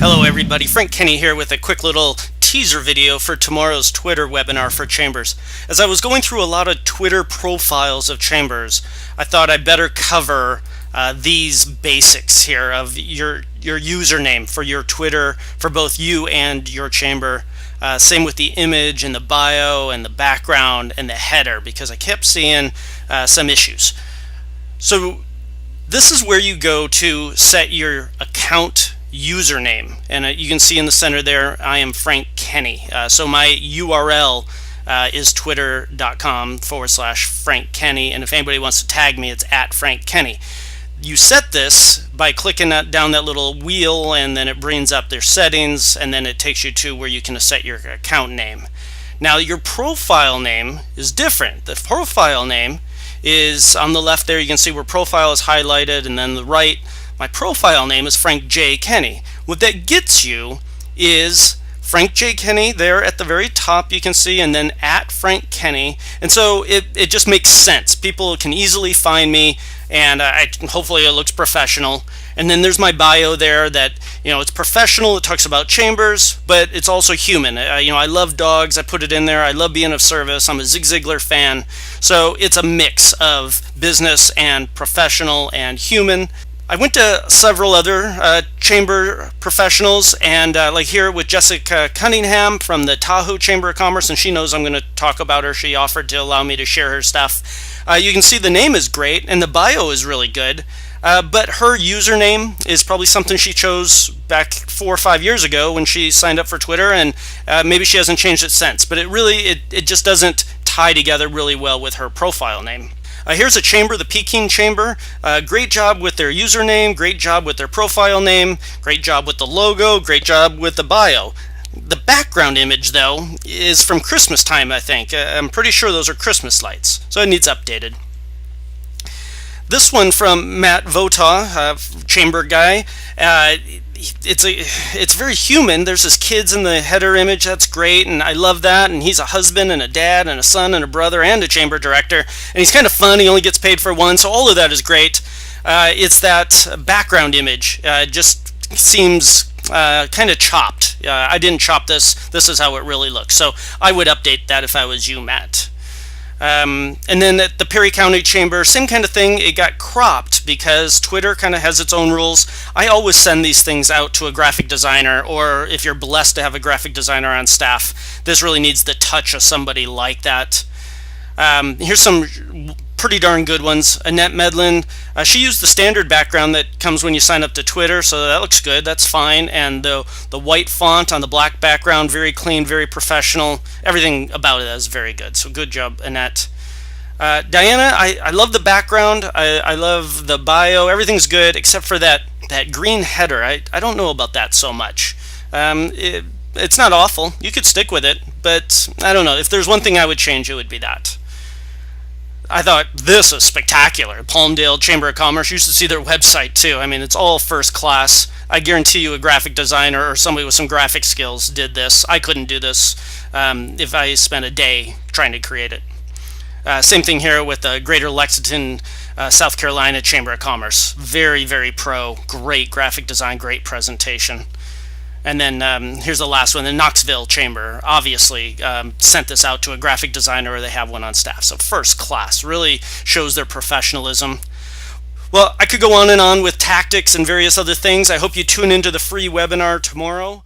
Hello everybody, Frank Kenny here with a quick little teaser video for tomorrow's Twitter webinar for Chambers. As I was going through a lot of Twitter profiles of Chambers, I thought I'd better cover these basics here of your username for your Twitter, for both you and your chamber. Same with the image and the bio and the background and the header, because I kept seeing some issues. So this is where you go to set your account username, and you can see in the center there I am Frank Kenny. So my URL is twitter.com/Frank Kenny, and if anybody wants to tag me, it's @Frank Kenny. You set this by clicking down that little wheel, and then it brings up their settings, and then it takes you to where you can set your account name. Now your profile name is different. The profile name is on the left there. You can see where profile is highlighted, and then the right, my profile name is Frank J. Kenny. What that gets you is Frank J. Kenny there at the very top, you can see, and then @Frank Kenny. And so it just makes sense. People can easily find me, and hopefully it looks professional. And then there's my bio there that, it's professional. It talks about Chambers, but it's also human. I love dogs. I put it in there. I love being of service. I'm a Zig Ziglar fan. So it's a mix of business and professional and human. I went to several other chamber professionals, and like here with Jessica Cunningham from the Tahoe Chamber of Commerce, and she knows I'm going to talk about her. She offered to allow me to share her stuff. You can see the name is great, and the bio is really good, but her username is probably something she chose back 4 or 5 years ago when she signed up for Twitter, and maybe she hasn't changed it since, but it just doesn't tie together really well with her profile name. Here's a chamber, the Peking Chamber. Great job with their username, great job with their profile name, great job with the logo, great job with the bio. The background image, though, is from Christmas time, I think. I'm pretty sure those are Christmas lights, so it needs updated. This one from Matt Vota, chamber guy. It's very human. There's his kids in the header image. That's great, and I love that. And he's a husband and a dad and a son and a brother and a chamber director. And he's kind of fun. He only gets paid for one, so all of that is great. It's that background image. Just seems kind of chopped. I didn't chop this. This is how it really looks. So I would update that if I was you, Matt. And then at the Perry County Chamber, same kind of thing. It got cropped because Twitter kind of has its own rules. I always send these things out to a graphic designer, or if you're blessed to have a graphic designer on staff, this really needs the touch of somebody like that. Here's some pretty darn good ones. Annette Medlin, she used the standard background that comes when you sign up to Twitter, so that looks good. That's fine. And the white font on the black background, very clean, very professional. Everything about it is very good. So good job, Annette. Diana, I love the background. I love the bio. Everything's good except for that green header. I don't know about that so much. It's not awful. You could stick with it, but I don't know. If there's one thing I would change, it would be that. I thought this is spectacular. Palmdale Chamber of Commerce. You should see their website too. I mean, it's all first class. I guarantee you a graphic designer or somebody with some graphic skills did this. I couldn't do this if I spent a day trying to create it. Same thing here with the Greater Lexington, South Carolina Chamber of Commerce. Very, very pro. Great graphic design, great presentation. And then here's the last one, the Knoxville Chamber. Obviously sent this out to a graphic designer, or they have one on staff. So first class, really shows their professionalism. Well, I could go on and on with tactics and various other things. I hope you tune into the free webinar tomorrow.